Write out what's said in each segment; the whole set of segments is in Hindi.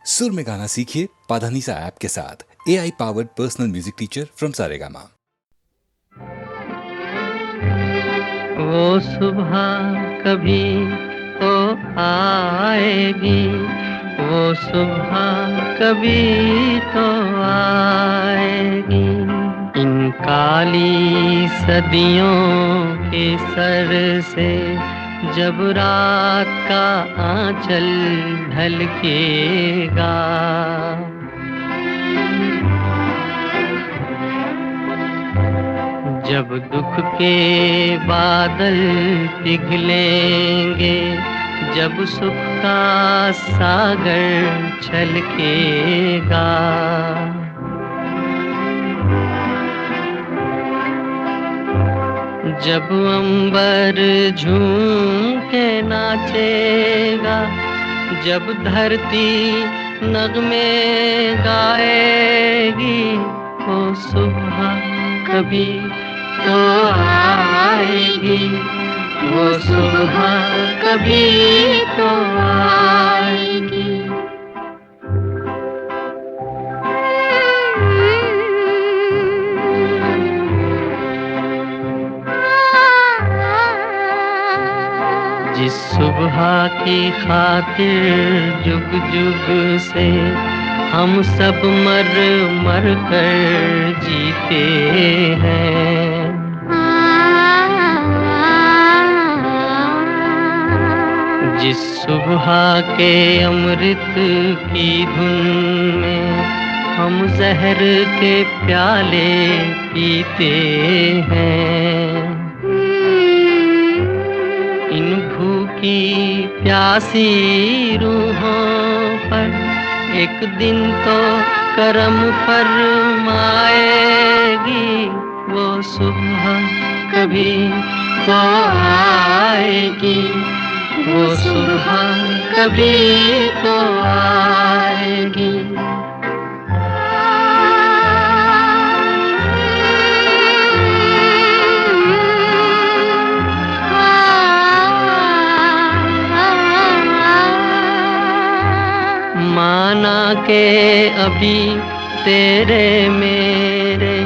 सुर में गाना सीखिए पाधानीसा ऐप के साथ। AI powered personal music teacher from Saregama. वो सुबह कभी तो आएगी, वो सुबह कभी तो आएगी। इन काली सदियों के सर से जब रात का आंचल ढलकेगा, जब दुख के बादल पिघलेंगे, जब सुख का सागर छलकेगा, जब अंबर झूम के नाचेगा, जब धरती नगमे गाएगी, वो सुबह कभी तो आएगी, वो सुबह कभी तो आएगी। जिस सुबह की खातिर जुग जुग से हम सब मर मर कर जीते हैं, जिस सुबह के अमृत की धुन में हम जहर के प्याले पीते हैं, इन भूखी प्यासी रूहों पर एक दिन तो करम फरमाएगी, वो सुबह कभी तो आएगी, वो सुबह कभी तो आएगी। माना के अभी तेरे मेरे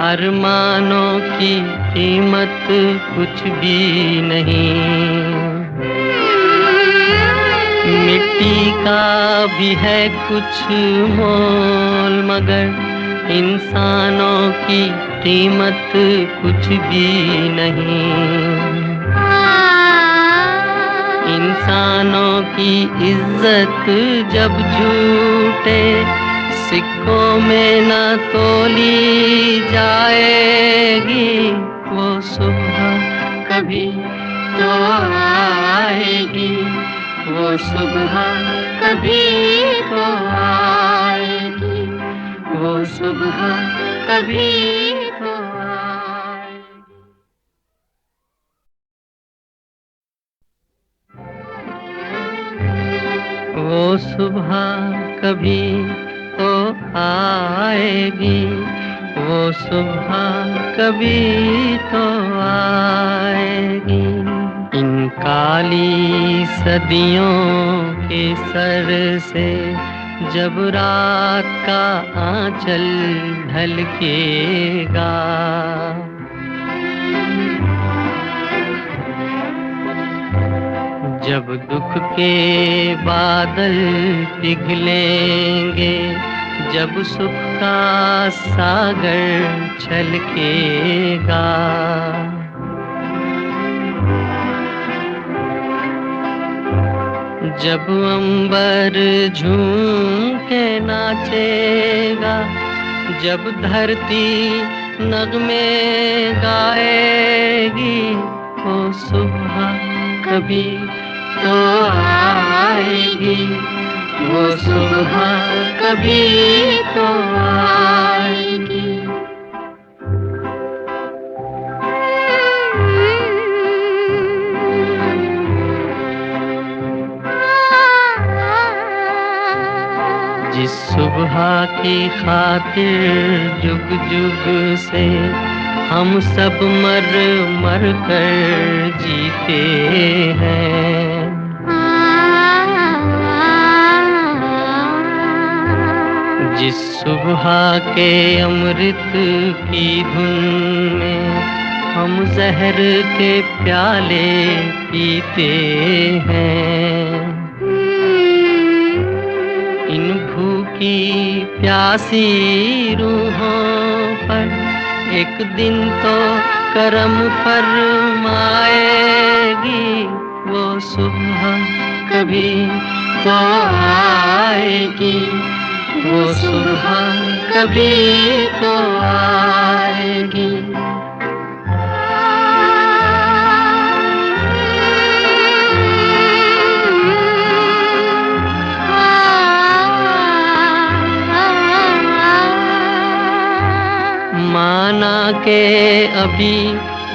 अरमानों की कीमत कुछ भी नहीं, मिट्टी का भी है कुछ मोल, मगर इंसानों की कीमत कुछ भी नहीं। इंसानों की इज्जत जब झूठे सिक्कों में न तोली जाएगी, वो सुबह कभी तो आएगी, वो सुबह कभी तो आएगी, वो सुबह कभी तो आएगी। वो सुबह कभी तो आएगी, वो सुबह कभी तो आएगी। इन काली सदियों के सर से जब रात का आंचल ढलकेगा, जब दुख के बादल पिघलेंगे, जब सुख का सागर छलकेगा, जब अंबर झूम के नाचेगा, जब धरती नगमे गाएगी, वो सुबह कभी तो आएगी, वो सुबह कभी तो आएगी। जिस सुबह की खातिर जुग जुग से हम सब मर मर कर जीते हैं, जिस सुबह के अमृत की धुन में हम जहर के प्याले पीते हैं, इन भूखी प्यासी रूहों पर एक दिन तो करम फरमाएगी वो सुबह, कभी तो आएगी वो सुबह, कभी तो आएगी। माना के अभी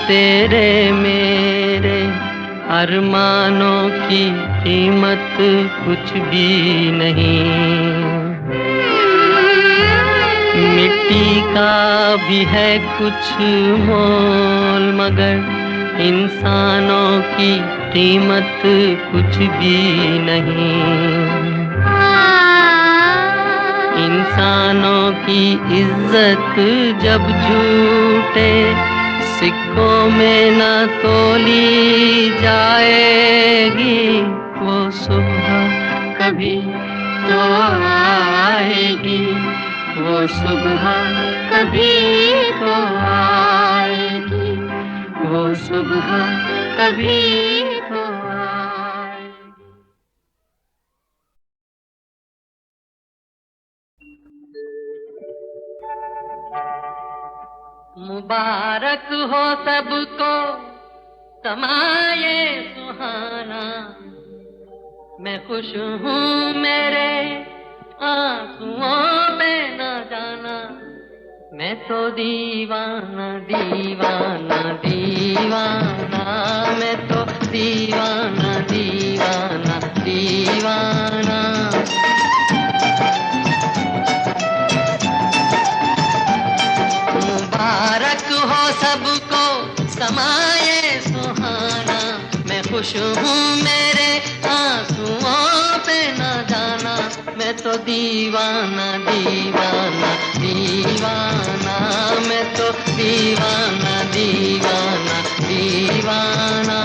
तेरे मेरे अरमानों की कीमत कुछ भी नहीं, मिट्टी का भी है कुछ मोल मगर इंसानों की कीमत कुछ भी नहीं। इंसानों की इज्जत जब झूठे सिक्कों में न तोली जाएगी वो सुबह, कभी तो आएगी वो सुबह, कभी तो आएगी वो सुबह, कभी तो आएगी। मुबारक हो सबको समाये सुहाना, मैं खुश हूँ मेरे आंसुओं में न जाना, मैं तो दीवाना दीवाना दीवाना, मैं तो दीवाना दीवाना दीवाना। मुबारक हो सबको समाये सुहाना, मैं खुश हूँ मेरे आंसुओं पे न जाना, मैं तो दीवाना दीवाना दीवाना, मैं तो दीवाना दीवाना दीवाना।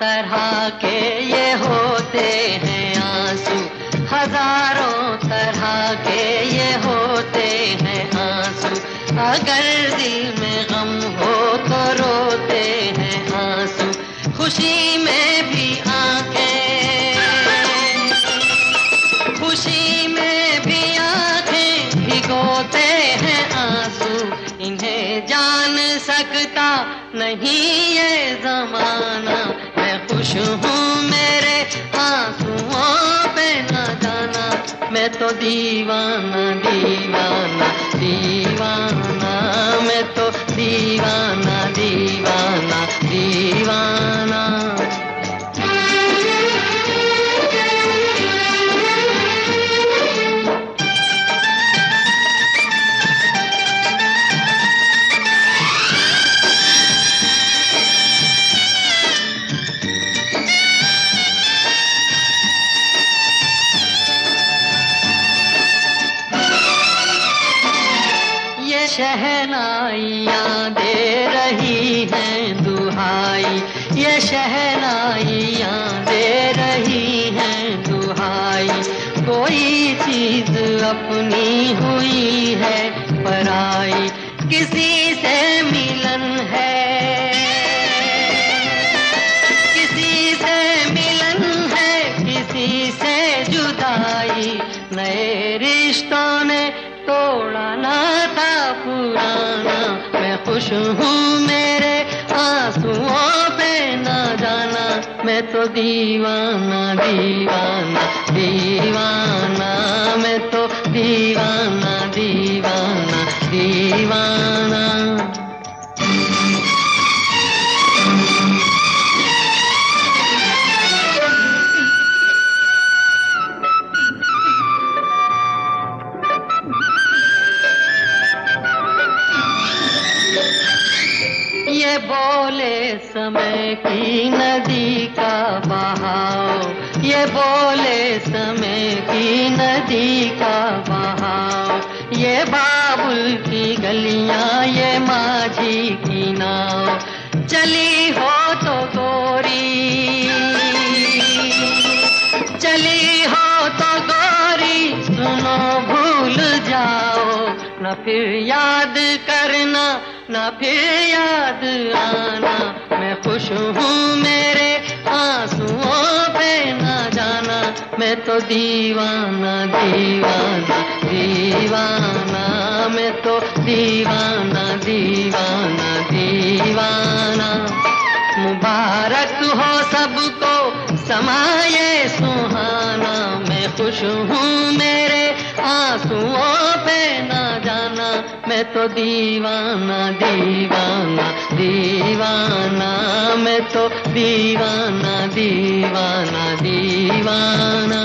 तरह के ये होते हैं आंसू, हजारों तरह के ये होते हैं आंसू, अगर दिल में गम हो तो रोते हैं आंसू, खुशी में भी आंखें, खुशी में भी आंखें भिगोते हैं आंसू, इन्हें जान सकता नहीं ये जमाना, खुश हूँ मेरे आंसुओं पे न जाना, मैं तो दीवाना दीवाना दीवाना, मैं तो दीवाना दीवाना दीवाना। शहनाइयाँ दे रही हैं दुहाई, ये शहनाइयाँ दे रही हैं दुहाई, कोई चीज अपनी हुई है पराई, किसी से मिलन है, किसी से मिलन है, किसी से जुदाई, नए रिश्तों ने तोड़ा नाता पुराना, मैं खुश हूँ मेरे आंसुओं पे न जाना, मैं तो दीवाना दीवाना दीवाना, मैं तो दीवाना दीवाना दीवाना। बोले समय की नदी का बहाव, ये बोले समय की नदी का बहाव, ये बाबुल की गलियां, ये माझी की नाव, चली हो तो गोरी, चली हो तो गोरी, सुनो भूल जाओ, न फिर याद करना, न फिर याद आना, मैं खुश हूँ मेरे आंसुओं पे ना जाना, मैं तो दीवाना दीवाना दीवाना, मैं तो दीवाना दीवाना दीवाना। मुबारक हो सबको समाये सुहाना, मैं खुश हूँ मेरे आंसुओं पे ना जाना, मैं तो दीवाना दीवाना दीवाना, मैं तो दीवाना दीवाना दीवाना।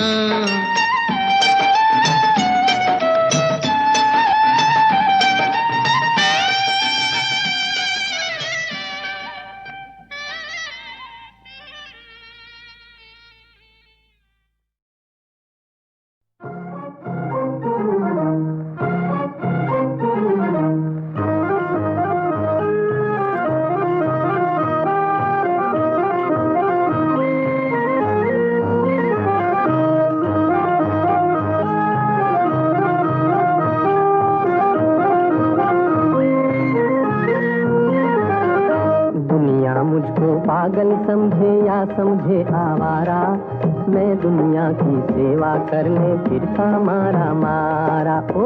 पागल समझे या समझे आवारा, मैं दुनिया की सेवा करने फिरता मारा मारा। ओ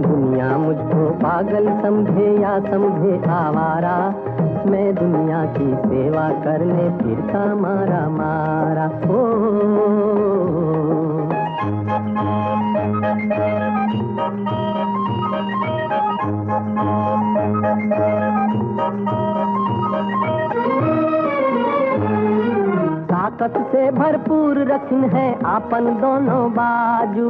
दुनिया मुझको पागल समझे या समझे आवारा, मैं दुनिया की सेवा करने फिरता मारा मारा। ओ ताकत से भरपूर रखन है आपन दोनों बाजू,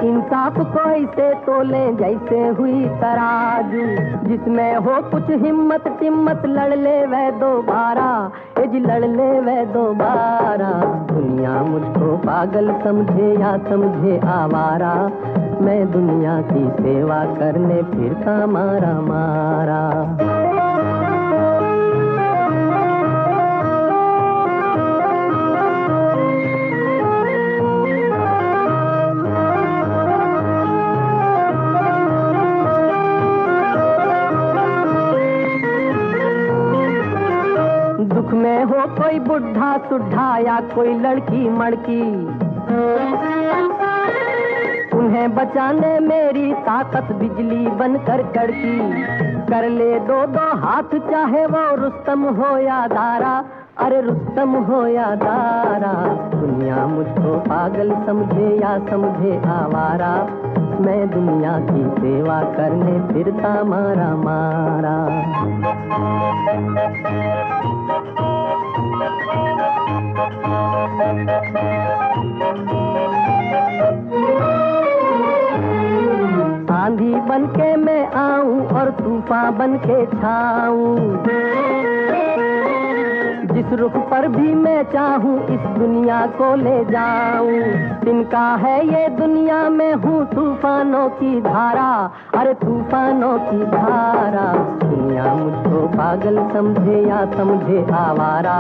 इंसाफ को ऐसे तोले जैसे हुई तराजू, जिसमें हो कुछ हिम्मत टिम्मत लड़ ले वह दोबारा, लड़ ले वह दोबारा। दुनिया मुझको पागल समझे या समझे आवारा, मैं दुनिया की सेवा करने फिरता मारा मारा। दुख में हो कोई बुढ़ा सुढ़ा या कोई लड़की मड़की, उन्हें बचाने मेरी ताकत बिजली बनकर कड़की, कर ले दो दो हाथ चाहे वो रुस्तम हो या दारा, अरे रुस्तम हो या दारा। दुनिया मुझको पागल समझे या समझे आवारा, मैं दुनिया की सेवा करने फिरता मारा मारा। आंधी बनके मैं आऊं और तूफान बनके छाऊं, जिस रुख पर भी मैं चाहूं इस दुनिया को ले जाऊं। तिनका है ये दुनिया में हूँ तूफानों की धारा, अरे तूफानों की धारा। दुनिया मुझको पागल समझे या समझे आवारा,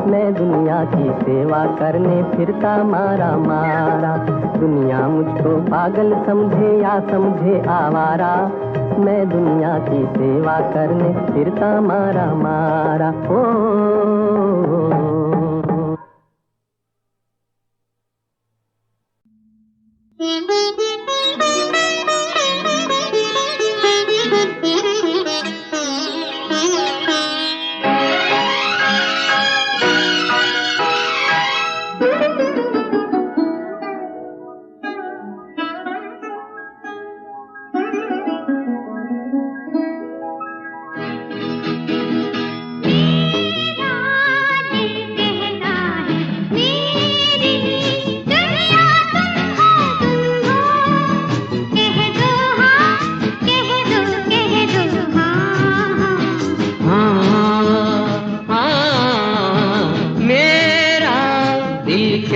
मैं दुनिया की सेवा करने फिरता मारा मारा। दुनिया मुझको पागल समझे या समझे आवारा, मैं दुनिया की सेवा करने फिरता मारा मारा। ओ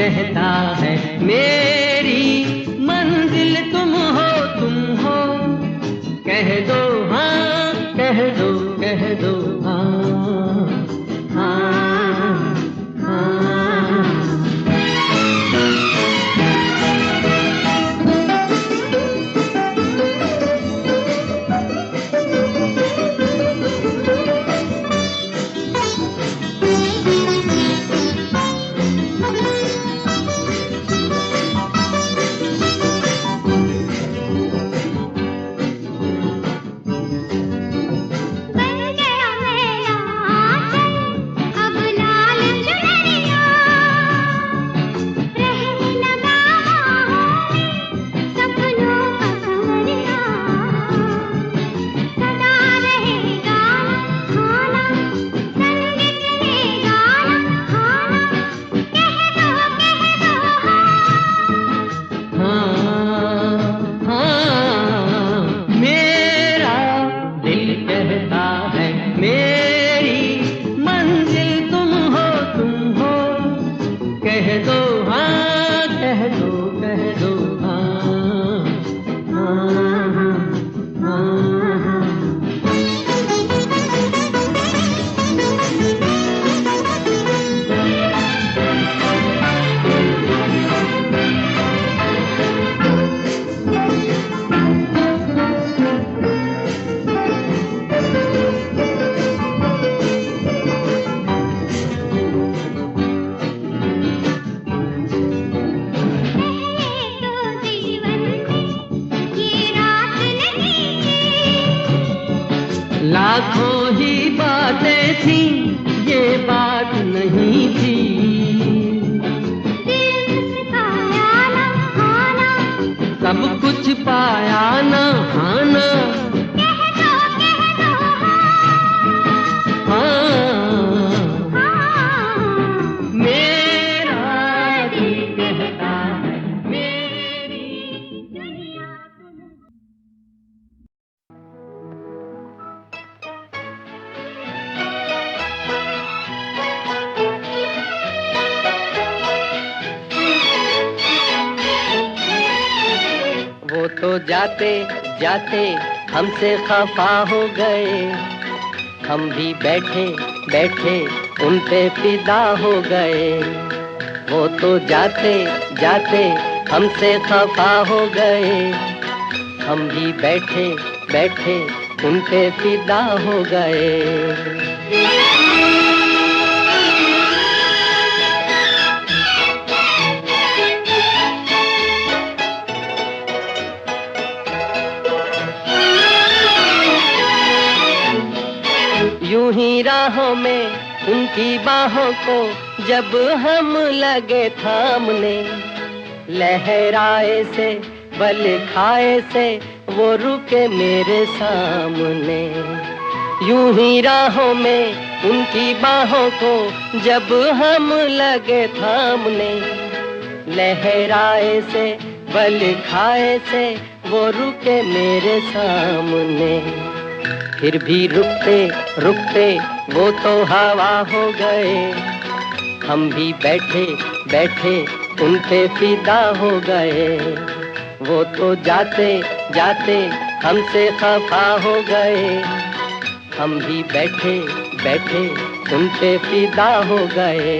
कहता है मेरी मंजिल तुम हो, तुम हो। कह दो हाँ, कह दो, कह दो हाँ, हाँ, हाँ। लाखों ही बातें थी, ये बात नहीं थी। दिल सिखाया ना खाना, सब कुछ पाया ना खाना। कह दो हाँ, हाँ। मेरा दिल कहता है मेरी दुनिया तुम। वो तो जाते जाते हमसे खफा हो गए, हम भी बैठे बैठे उन पे फिदा हो गए। वो तो जाते जाते हमसे खफा हो गए, हम भी बैठे बैठे उन पे फिदा हो गए। यूं ही राहों में उनकी बाहों को जब हम लगे थामने, लहराए से बल खाए से वो रुके मेरे सामने। यूं ही राहों में उनकी बाहों को जब हम लगे थामने, लहराए से बल खाए से वो रुके मेरे सामने। फिर भी रुकते रुकते वो तो हवा हो गए, हम भी बैठे बैठे उन पे फिदा हो गए। वो तो जाते जाते हमसे खफा हो गए, हम भी बैठे बैठे उन पे फिदा हो गए।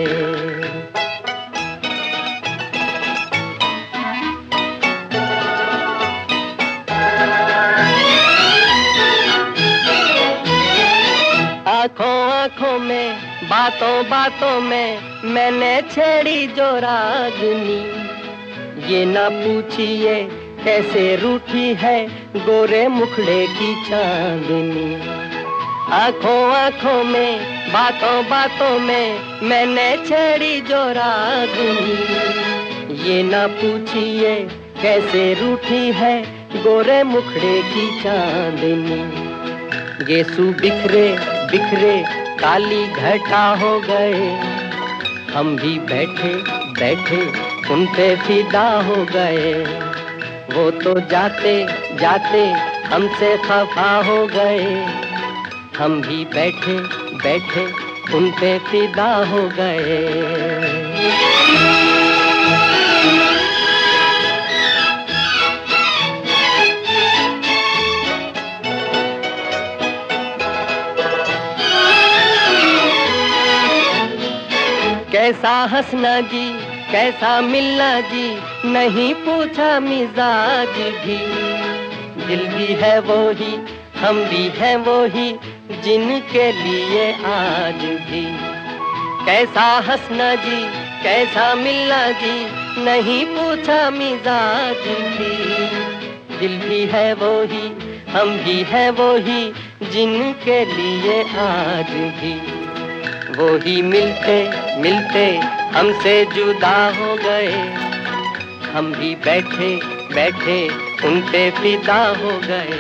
आँखों आँखों में बातों बातों में मैंने छेड़ी जो रागनी, ये ना पूछिए कैसे रूठी है गोरे मुखड़े की चांदनी। आँखों आँखों में बातों बातों में मैंने छेड़ी जो रागनी, ये ना पूछिए कैसे रूठी है गोरे मुखड़े की चांदनी। गेसू बिखरे बिखरे काली घटा हो गए, हम भी बैठे बैठे उन पे फिदा हो गए। वो तो जाते जाते हमसे खफा हो गए, हम भी बैठे बैठे उन पे फिदा हो गए। कैसा हंसना जी, कैसा मिलना जी, नहीं पूछा मिजाज भी। दिल भी है वो ही, हम भी हैं वो ही, जिनके लिए आज भी। कैसा हंसना जी, कैसा मिलना जी, नहीं पूछा मिजाज भी। दिल भी है वो ही, हम भी हैं वो ही, जिनके लिए आज भी। वो ही मिलते मिलते हमसे जुदा हो गए, हम भी बैठे बैठे उन पे फिदा हो गए।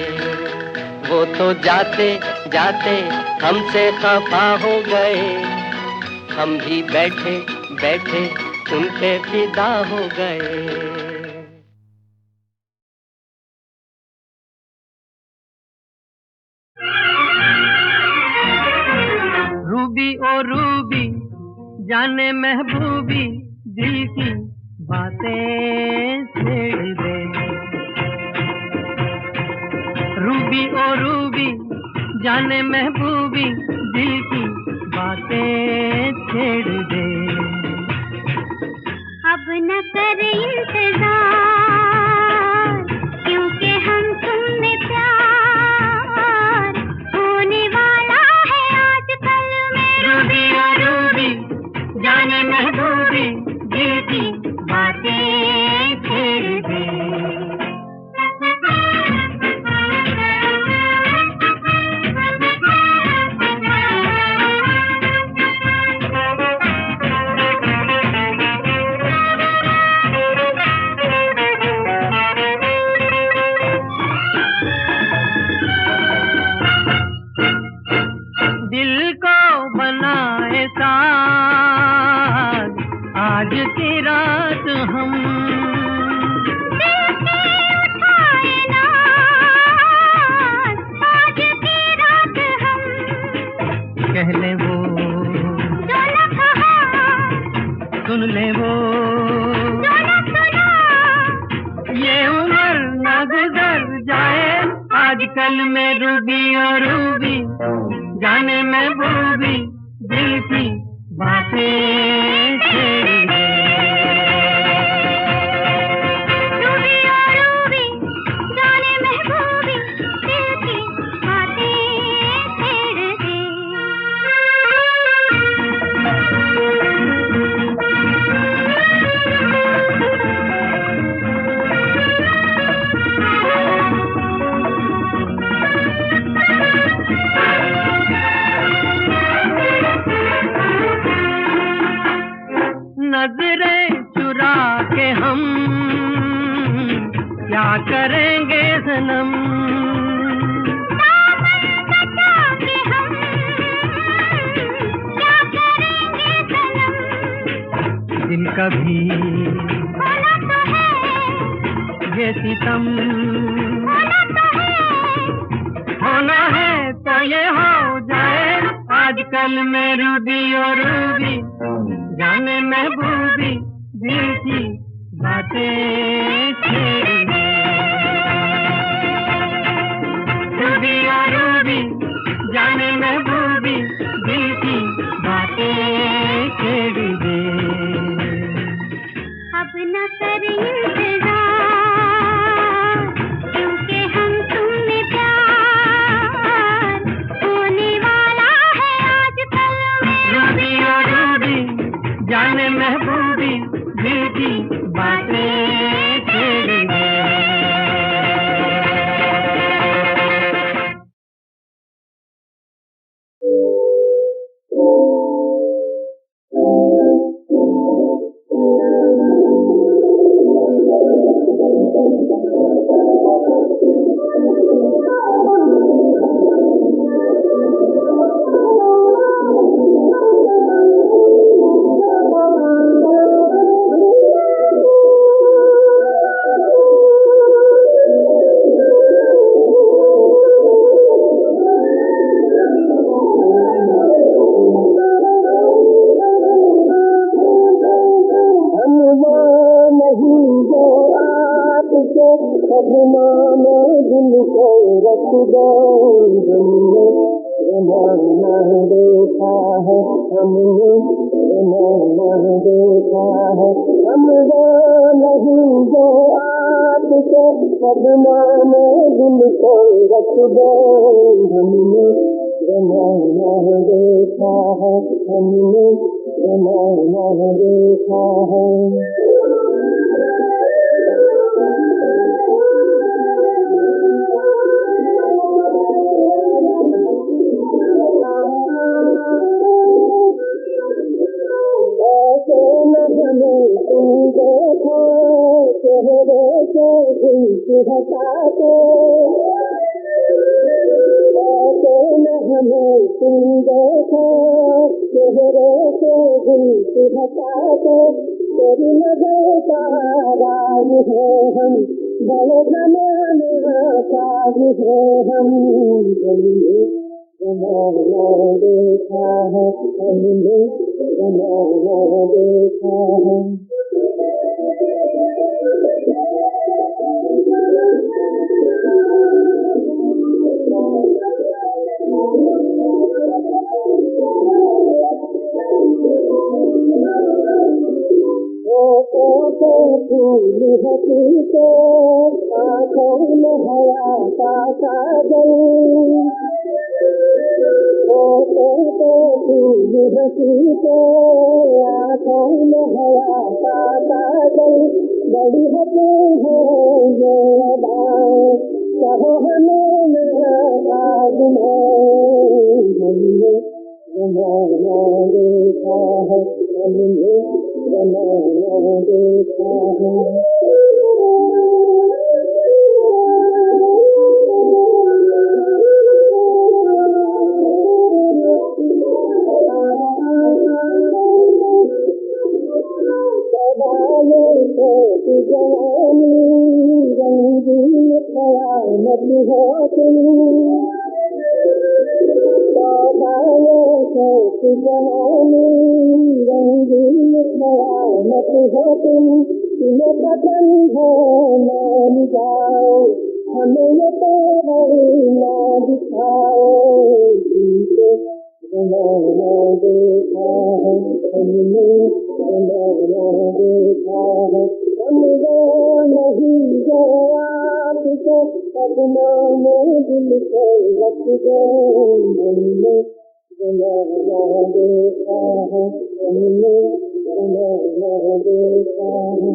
वो तो जाते जाते हमसे खफा हो गए, हम भी बैठे बैठे उन पे फिदा हो गए। रूबी ओ रूबी जाने महबूबी, दिल की बातें छेड़ दे। रूबी ओ रूबी जाने महबूबी, दिल की बातें छेड़ दे। अब न कर इंतजार, क्योंकि हम तुम में प्यार होने वाला है आजकल में। रूबी ओ रूबी जाने महबूबी, दिल की बातें छेड़ दे। दिल को बनाए साथ आज की रात हम, दिल के उठाए नाज आज की रात हम। कह ले वो जो न कहा, सुन ले वो जो न सुना, ये उम्र न गुजर जाए आजकल में। रूबी और रूबी जाने महबूबी, दिल की बातें छेड़ दे। रूबी और रूबी जाने महबूबी, दिल की बातें छेड़ दे। नजरें चुरा के हम क्या करेंगे सनम, दामन बचा के हम क्या करेंगे सनम। दिल कभी होना तो है, ये सितम होना तो है, होना है तो ये हो जाए आजकल में। रूबी और रूबी जाने महबूबी, दिल की बातें छेड़ दे। रूबी और रूबी जाने महबूबी, दिल की बातें छेड़ दे। अब न कर इंतजार, क्योंकि हम तुम में प्यार होने वाला है आजकल में। रूबी और रूबी जाने महबूबी, दिल की बातें छेड़ दे। देखा है हमने देखा है। हम वो नहीं जो आपके कदमों में दिल को रख दे, हमने जमाना देखा है, हमने जमाना देखा है। हटाते हमें तुम देखो, चेहरे से दिल हटाते, तेरी नजर का राज है हम, बड़े जमाने का है हम, जमाना देखा है हमने, जमाना देखा है। फूल हसी के आँखों में हया का साजन, फूल हसी के आँखों में हया का साजन, बड़ी हसी है ये अदाएं, कहो हमें आज में, हमने जमाना देखा है, हमने जमाना देखा है। जवानी रंगीन कयामत हो तुम, जवानी रंगीन कयामत हो तुम, तुम्हें पसंद है मान जाओ, हमें ये तेरी ना दिखाओ, जमाना देखा है हमने, जमाना देखा है। हम वो नहीं जो आपके कदमों में दिल को रख दे, हमने जमाना देखा है हमने, जमाना देखा है।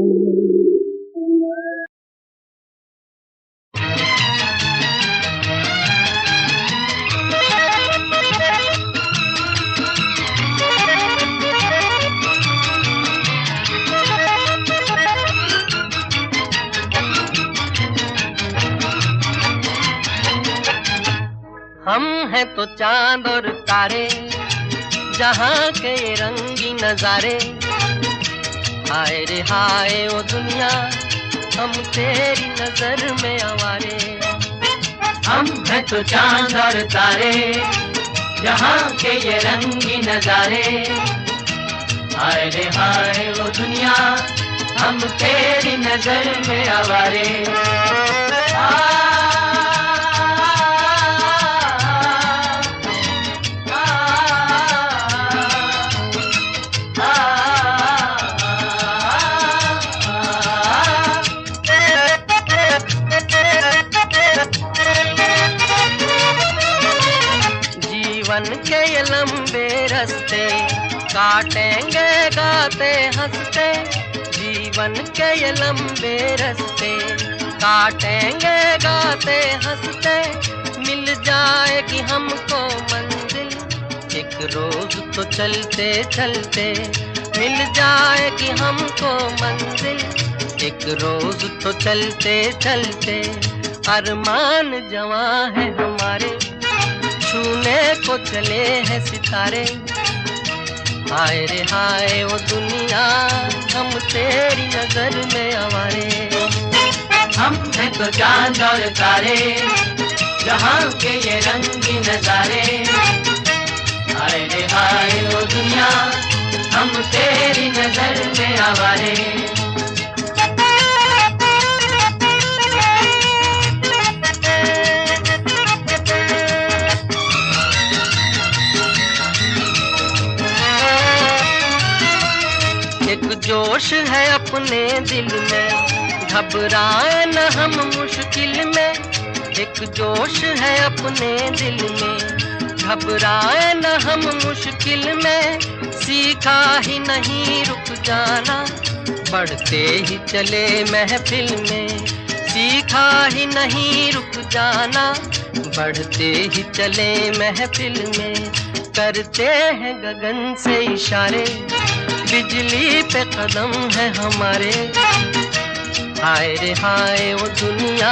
हम हैं तो चांद और तारे, जहाँ के ये रंगी नजारे, हाय रे हाय ओ दुनिया, हम तेरी नजर में आवारे। हम हैं तो चांद और तारे, जहाँ के ये रंगी नजारे, हाय रे हाय ओ दुनिया, हम तेरी नजर में आवारे। जीवन के ये लंबे रास्ते काटेंगे गाते हंसते, जीवन के ये लंबे रास्ते काटेंगे गाते हंसते, मिल जाएगी हमको मंजिल एक रोज तो चलते चलते, मिल जाएगी हमको मंजिल एक रोज तो चलते चलते। अरमान जवां है हमारे, छूने को चले हैं सितारे, हाय रे हाय ओ दुनिया, हम तेरी नजर में आवारे। हम हैं तो चांद और तारे, जहाँ के ये रंगी नजारे, हाय रे हाय ओ दुनिया, हम तेरी नजर में आवारे। एक जोश है अपने दिल में, घबराए न हम मुश्किल में। एक जोश है अपने दिल में, घबराए न हम मुश्किल में। सीखा ही नहीं रुक जाना, बढ़ते ही चले महफिल में। सीखा ही नहीं रुक जाना, बढ़ते ही चले महफिल में। करते हैं गगन से इशारे, बिजली पे कदम है हमारे। हाय रे हाय वो दुनिया,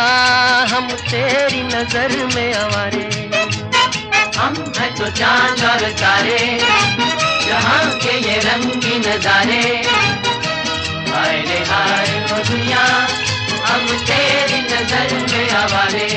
हम तेरी नजर में आवारे। हम हैं तो चांद और तारे, जहां के ये रंगी नजारे। हाय रे हाय वो दुनिया, हम तेरी नजर में आवारे।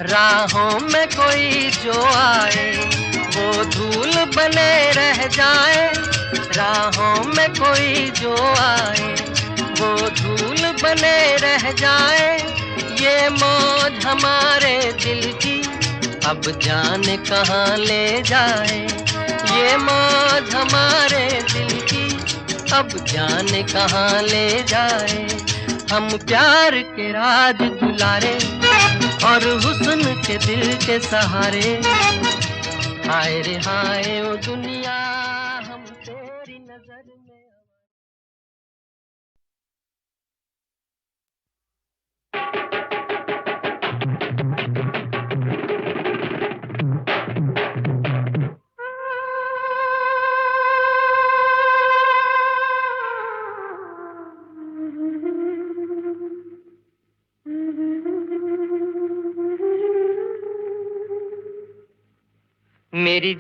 राहों में कोई जो आए, वो धूल बने रह जाए। राहों में कोई जो आए, वो धूल बने रह जाए। ये मौज हमारे दिल की अब जाने कहाँ ले जाए। ये मौज हमारे दिल की अब जाने कहाँ ले जाए। हम प्यार के राज दुलारे और हुस्न के दिल के सहारे। हाय रे हाय ओ दुनिया, हम तेरी नजर में। मेरी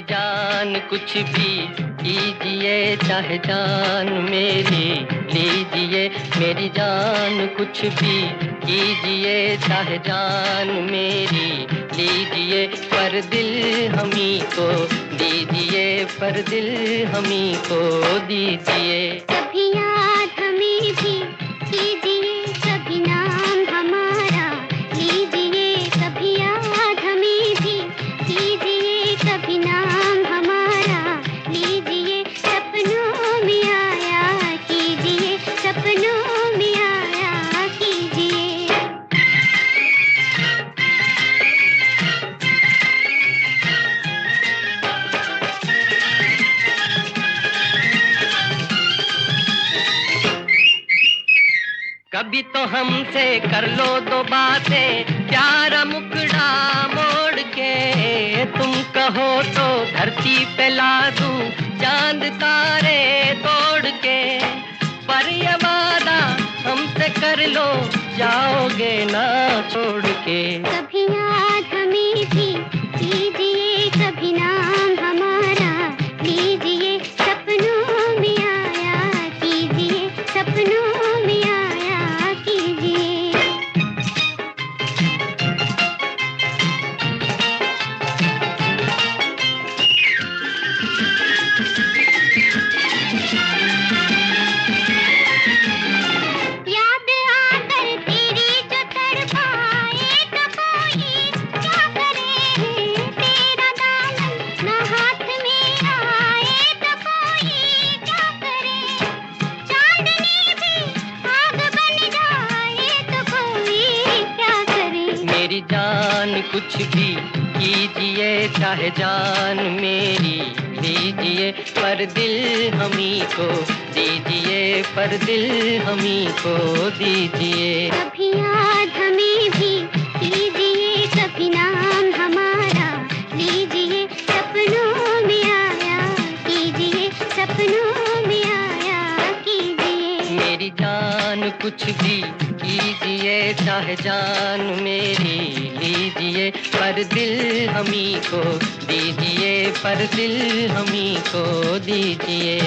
जान कुछ भी कीजिए, चाहे जान मेरी लीजिए। मेरी जान कुछ भी कीजिए, चाहे जान मेरी लीजिए। पर दिल हमी को दीजिए, पर दिल हमी को दीजिए। कभी याद हमें भी कीजिए, कभी नाम हमारा लीजिए। कभी याद हमें भी कीजिए, कभी नाम हमारा लीजिए। सपनों में आया कीजिए, सपनों में आया कीजिए। कभी तो हमसे कर लो दो बातें, प्यारा मुखड़ा मोड़ के। तुम कहो तो धरती पे ला दूं चांद तारे तोड़ के। पर ये वादा हमसे कर लो, जाओगे ना छोड़ के। कभी याद हमें भी कीजिए, कभी नाम हमारा लीजिए। सपनों में आया कीजिए, सपनों में आया कीजिए। याद आकर तेरी जो तड़पाए तो कोई क्या करे। तेरा दामन न हाथ में आए तो कोई क्या करे। चांदनी भी आग बन जाए तो कोई क्या करे। मेरी जान कुछ भी कीजिए, चाहे जान मेरी लीजिए। पर दिल हमी को दीजिए, पर दिल हमी को दीजिए। कभी याद हमें भी कीजिए, कभी नाम हमारा लीजिए। सपनों में आया कीजिए, सपनों में आया कीजिए। मेरी जान कुछ भी कीजिए, चाहे जान मेरी लीजिए। पर दिल हमी को दीजिए, पर दिल हमी को दीजिए।